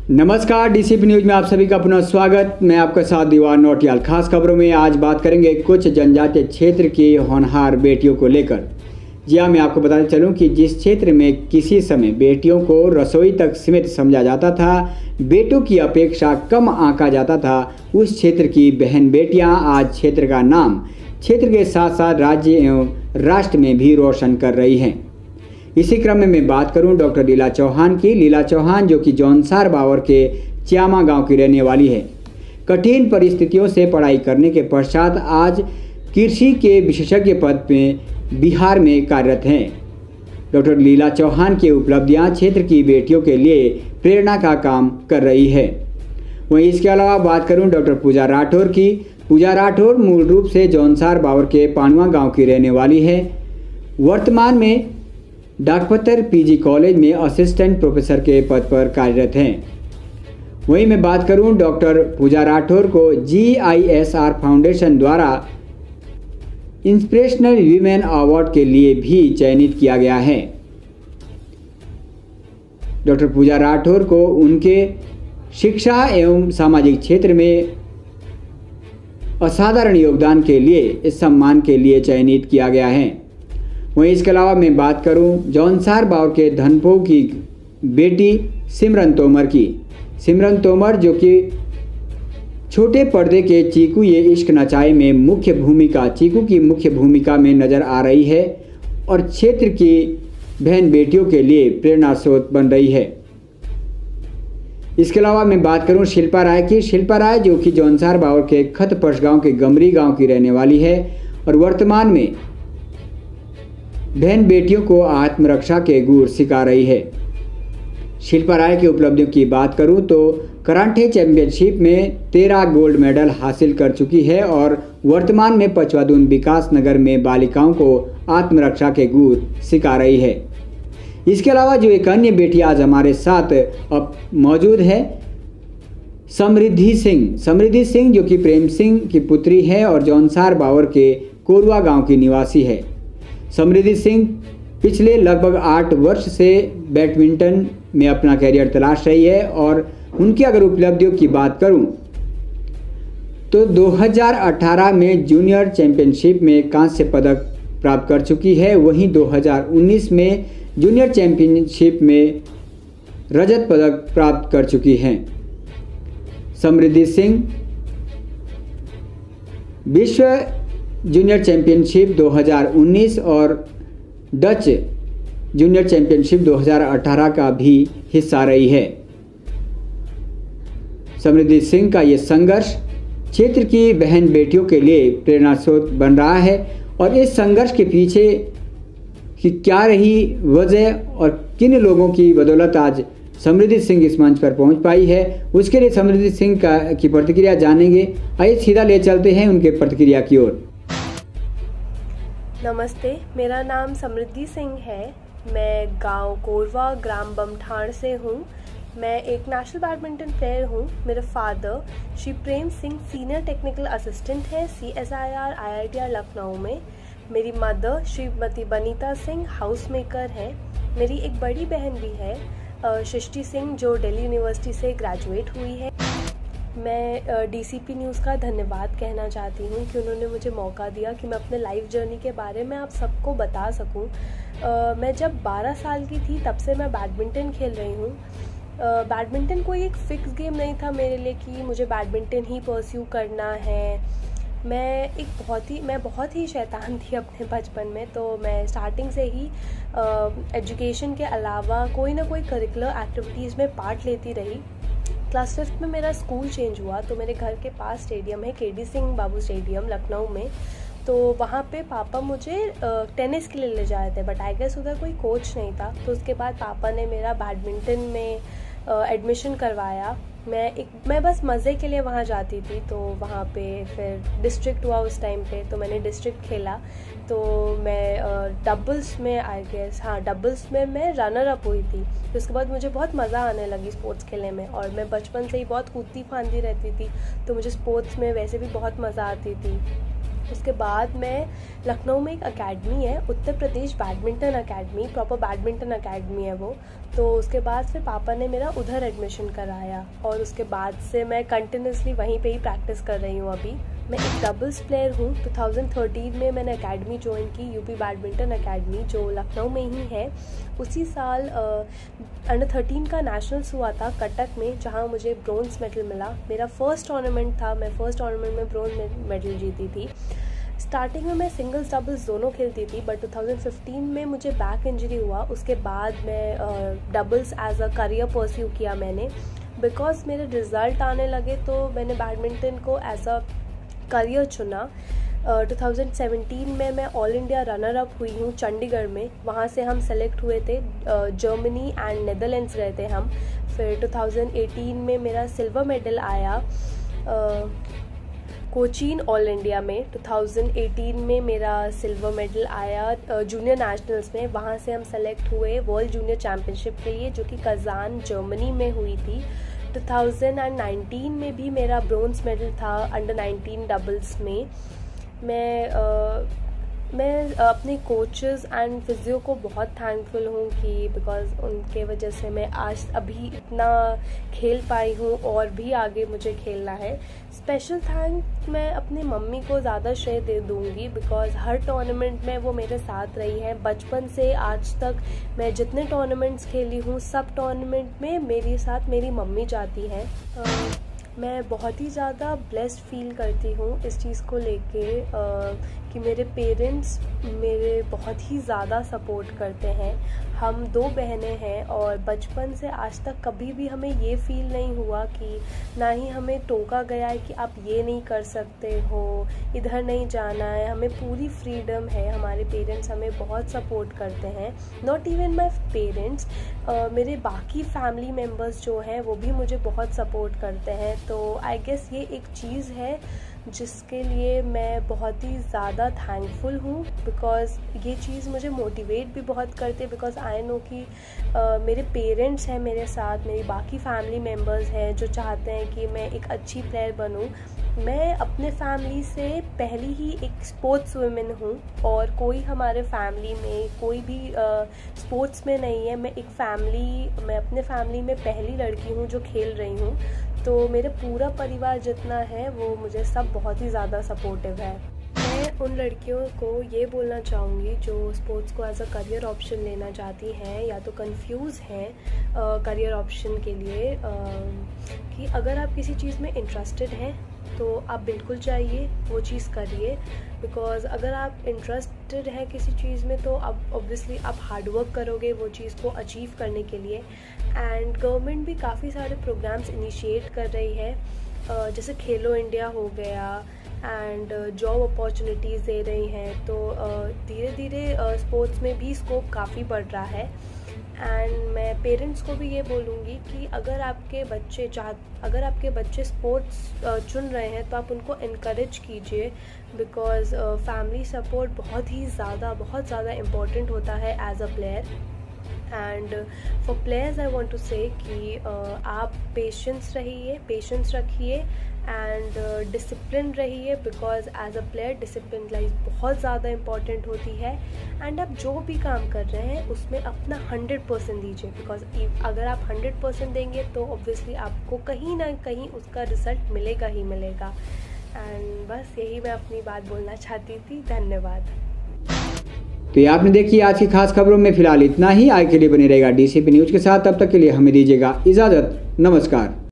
नमस्कार, DCP news में आप सभी का पुनः स्वागत। मैं आपका साथ दीवार नौटियाल। खास खबरों में आज बात करेंगे कुछ जनजातीय क्षेत्र की होनहार बेटियों को लेकर। जी हाँ, मैं आपको बताते चलूँ कि जिस क्षेत्र में किसी समय बेटियों को रसोई तक सीमित समझा जाता था, बेटों की अपेक्षा कम आंका जाता था, उस क्षेत्र की बहन बेटियां आज क्षेत्र का नाम क्षेत्र के साथ साथ राज्य एवं राष्ट्र में भी रोशन कर रही हैं। इसी क्रम में मैं बात करूं डॉक्टर लीला चौहान की। लीला चौहान जो कि जौनसार बावर के च्यामा गांव की रहने वाली है, कठिन परिस्थितियों से पढ़ाई करने के पश्चात आज कृषि के विशेषज्ञ पद में बिहार में कार्यरत हैं। डॉक्टर लीला चौहान की उपलब्धियां क्षेत्र की बेटियों के लिए प्रेरणा का काम कर रही है। वहीं इसके अलावा बात करूं डॉक्टर पूजा राठौर की। पूजा राठौर मूल रूप से जौनसार बावर के पानवा गांव की रहने वाली है। वर्तमान में डाकपतर पीजी कॉलेज में असिस्टेंट प्रोफेसर के पद पर कार्यरत हैं। वहीं मैं बात करूं डॉक्टर पूजा राठौर को GISR फाउंडेशन द्वारा इंस्पिरेशनल वीमेन अवार्ड के लिए भी चयनित किया गया है। डॉक्टर पूजा राठौर को उनके शिक्षा एवं सामाजिक क्षेत्र में असाधारण योगदान के लिए इस सम्मान के लिए चयनित किया गया है। वहीं इसके अलावा मैं बात करूं जौनसार बावर के धनपो की बेटी सिमरन तोमर की। सिमरन तोमर जो कि छोटे पर्दे के चीकू ये इश्क नचाए में चीकू की मुख्य भूमिका में नजर आ रही है और क्षेत्र की बहन बेटियों के लिए प्रेरणा स्रोत बन रही है। इसके अलावा मैं बात करूं शिल्पा राय की। शिल्पा राय जो कि जौनसार बावर के खतपश गांव के गमरी गांव की रहने वाली है और वर्तमान में बहन बेटियों को आत्मरक्षा के गुर सिखा रही है। शिल्पा राय की उपलब्धियों की बात करूं तो कराटे चैंपियनशिप में 13 गोल्ड मेडल हासिल कर चुकी है और वर्तमान में पचवादून विकास नगर में बालिकाओं को आत्मरक्षा के गुर सिखा रही है। इसके अलावा जो एक अन्य बेटी आज हमारे साथ अब मौजूद है, समृद्धि सिंह। समृद्धि सिंह जो कि प्रेम सिंह की पुत्री है और जौनसार बावर के कोरुआ गांव की निवासी है। समृद्धि सिंह पिछले लगभग 8 वर्ष से बैडमिंटन में अपना कैरियर तलाश रही है और उनकी अगर उपलब्धियों की बात करूं तो 2018 में जूनियर चैंपियनशिप में कांस्य पदक प्राप्त कर चुकी है। वहीं 2019 में जूनियर चैंपियनशिप में रजत पदक प्राप्त कर चुकी हैं। समृद्धि सिंह विश्व जूनियर चैंपियनशिप 2019 और डच जूनियर चैंपियनशिप 2018 का भी हिस्सा रही है। समृद्धि सिंह का ये संघर्ष क्षेत्र की बहन बेटियों के लिए प्रेरणा स्रोत बन रहा है और इस संघर्ष के पीछे कि क्या रही वजह और किन लोगों की बदौलत आज समृद्धि सिंह इस मंच पर पहुंच पाई है, उसके लिए समृद्धि सिंह की प्रतिक्रिया जानेंगे। आइए सीधा ले चलते हैं उनके प्रतिक्रिया की ओर। नमस्ते, मेरा नाम समृद्धि सिंह है। मैं गांव कोरवा ग्राम बमठाण से हूँ। मैं एक नेशनल बैडमिंटन प्लेयर हूँ। मेरे father Shri Prem Singh senior technical assistant है CSIR IITR लखनऊ में। मेरी mother Shrimati Banita Singh house maker है। मेरी एक बड़ी बहन भी है सृष्टि सिंह जो दिल्ली यूनिवर्सिटी से ग्रेजुएट हुई है। मैं DCP न्यूज़ का धन्यवाद कहना चाहती हूँ कि उन्होंने मुझे मौका दिया कि मैं अपने लाइफ जर्नी के बारे में आप सबको बता सकूँ। मैं जब 12 साल की थी तब से मैं बैडमिंटन खेल रही हूँ। बैडमिंटन कोई एक फिक्स गेम नहीं था मेरे लिए कि मुझे बैडमिंटन ही परस्यू करना है। मैं बहुत ही शैतान थी अपने बचपन में, तो मैं स्टार्टिंग से ही एजुकेशन के अलावा कोई ना कोई करिकुलर एक्टिविटीज़ में पार्ट लेती रही। क्लास 5 में मेरा स्कूल चेंज हुआ तो मेरे घर के पास स्टेडियम है KD सिंह बाबू स्टेडियम लखनऊ में, तो वहाँ पे पापा मुझे टेनिस के लिए ले जाए थे, बट आई गेस उधर कोई कोच नहीं था। तो उसके बाद पापा ने मेरा बैडमिंटन में एडमिशन करवाया। मैं बस मज़े के लिए वहाँ जाती थी। तो वहाँ पे फिर डिस्ट्रिक्ट हुआ उस टाइम पे, तो मैंने डिस्ट्रिक्ट खेला। तो मैं डबल्स में डबल्स में मैं रनर अप हुई थी। तो उसके बाद मुझे बहुत मज़ा आने लगी स्पोर्ट्स खेलने में और मैं बचपन से ही बहुत कूदती फांदी रहती थी, तो मुझे स्पोर्ट्स में वैसे भी बहुत मज़ा आती थी। उसके बाद मैं लखनऊ में एक अकेडमी है, Uttar Pradesh badminton academy, proper badminton academy है वो। तो उसके बाद फिर पापा ने मेरा उधर एडमिशन कराया और उसके बाद से मैं कंटिन्यूसली वहीं पे ही प्रैक्टिस कर रही हूँ अभी। मैं एक डबल्स प्लेयर हूँ। 2013 में मैंने अकेडमी ज्वाइन की, यूपी बैडमिंटन अकेडमी, जो लखनऊ में ही है। उसी साल अंडर 13 का नेशनल्स हुआ था कटक में, जहाँ मुझे ब्रोंज़ मेडल मिला। मेरा फर्स्ट टूर्नामेंट था, मैं फर्स्ट टूर्नामेंट में ब्रोंज़ मेडल जीती थी। स्टार्टिंग में मैं सिंगल्स डबल्स दोनों खेलती थी, बट 2015 में मुझे बैक इंजरी हुआ। उसके बाद मैं doubles as a career pursue किया मैंने, बिकॉज मेरे रिज़ल्ट आने लगे तो मैंने बैडमिंटन को एज अ करियर चुना। 2017 में मैं ऑल इंडिया रनर अप हुई हूँ चंडीगढ़ में। वहाँ से हम सेलेक्ट हुए थे, जर्मनी एंड नेदरलैंड्स गए थे हम। फिर 2018 में मेरा सिल्वर मेडल आया कोचीन ऑल इंडिया में। 2018 में मेरा सिल्वर मेडल आया जूनियर नेशनल्स में। वहाँ से हम सेलेक्ट हुए वर्ल्ड जूनियर चैम्पियनशिप के लिए, जो कि कजान जर्मनी में हुई थी। 2019 में भी मेरा ब्रोंज़ मेडल था अंडर 19 डबल्स में। मैं अपने कोचेस एंड फिजियो को बहुत थैंकफुल हूँ कि बिकॉज़ उनके वजह से मैं आज अभी इतना खेल पाई हूँ और भी आगे मुझे खेलना है। स्पेशल थैंक मैं अपनी मम्मी को ज़्यादा श्रेय दे दूँगी, बिकॉज़ हर टूर्नामेंट में वो मेरे साथ रही हैं। बचपन से आज तक मैं जितने टूर्नामेंट्स खेली हूँ, सब टूर्नामेंट में मेरे साथ मेरी मम्मी जाती हैं। मैं बहुत ही ज़्यादा ब्लेस्ड फील करती हूँ इस चीज़ को लेके कि मेरे पेरेंट्स मेरे बहुत ही ज़्यादा सपोर्ट करते हैं। हम 2 बहनें हैं और बचपन से आज तक कभी भी हमें ये फील नहीं हुआ कि ना ही हमें टोका गया है कि आप ये नहीं कर सकते हो, इधर नहीं जाना है। हमें पूरी फ्रीडम है। हमारे पेरेंट्स हमें बहुत सपोर्ट करते हैं। नॉट इवन माई पेरेंट्स, मेरे बाकी फैमिली मेम्बर्स जो हैं वो भी मुझे बहुत सपोर्ट करते हैं। तो आई गेस ये एक चीज़ है जिसके लिए मैं बहुत ही ज़्यादा थैंकफुल हूँ, बिकॉज़ ये चीज़ मुझे मोटिवेट भी बहुत करती है। बिकॉज़ आई नो कि मेरे पेरेंट्स हैं मेरे साथ, मेरी बाकी फैमिली मेम्बर्स हैं जो चाहते हैं कि मैं एक अच्छी प्लेयर बनूँ। मैं अपने फैमिली से पहली ही एक स्पोर्ट्स वुमेन हूँ और कोई हमारे फैमिली में कोई भी स्पोर्ट्स में नहीं है। मैं अपने फैमिली में पहली लड़की हूँ जो खेल रही हूँ। तो मेरे पूरा परिवार जितना है वो मुझे सब बहुत ही ज़्यादा सपोर्टिव है। मैं उन लड़कियों को ये बोलना चाहूँगी जो स्पोर्ट्स को एज अ करियर ऑप्शन लेना चाहती हैं या तो कंफ्यूज हैं करियर ऑप्शन के लिए, कि अगर आप किसी चीज़ में इंटरेस्टेड हैं तो आप बिल्कुल जाइए, वो चीज़ करिए। बिकॉज़ अगर आप इंटरेस्टेड हैं किसी चीज़ में तो अब ऑब्वियसली आप हार्ड वर्क करोगे वो चीज़ को अचीव करने के लिए। एंड गवर्नमेंट भी काफ़ी सारे प्रोग्राम्स इनिशिएट कर रही है, जैसे खेलो इंडिया हो गया एंड जॉब अपॉर्चुनिटीज़ दे रही हैं। तो धीरे धीरे स्पोर्ट्स में भी स्कोप काफ़ी बढ़ रहा है। एंड मैं पेरेंट्स को भी ये बोलूँगी कि अगर आपके बच्चे स्पोर्ट्स चुन रहे हैं तो आप उनको इनकरेज कीजिए, बिकॉज़ फैमिली सपोर्ट बहुत ज़्यादा इम्पोर्टेंट होता है as a player. And for players I want to say कि आप पेशेंस रखिए एंड डिसिप्लिन रहिए, because as a player discipline life बहुत ज़्यादा इम्पॉर्टेंट होती है। एंड आप जो भी काम कर रहे हैं उसमें अपना 100% दीजिए, बिकॉज अगर आप 100% देंगे तो ऑब्वियसली आपको कहीं ना कहीं उसका रिजल्ट मिलेगा ही मिलेगा। एंड बस यही मैं अपनी बात बोलना चाहती थी। धन्यवाद। तो ये आपने देखी आज की खास खबरों में। फिलहाल इतना ही। आगे के लिए बने रहेगा DCP न्यूज़ के साथ। तब तक के लिए हमें दीजिएगा इजाज़त। नमस्कार।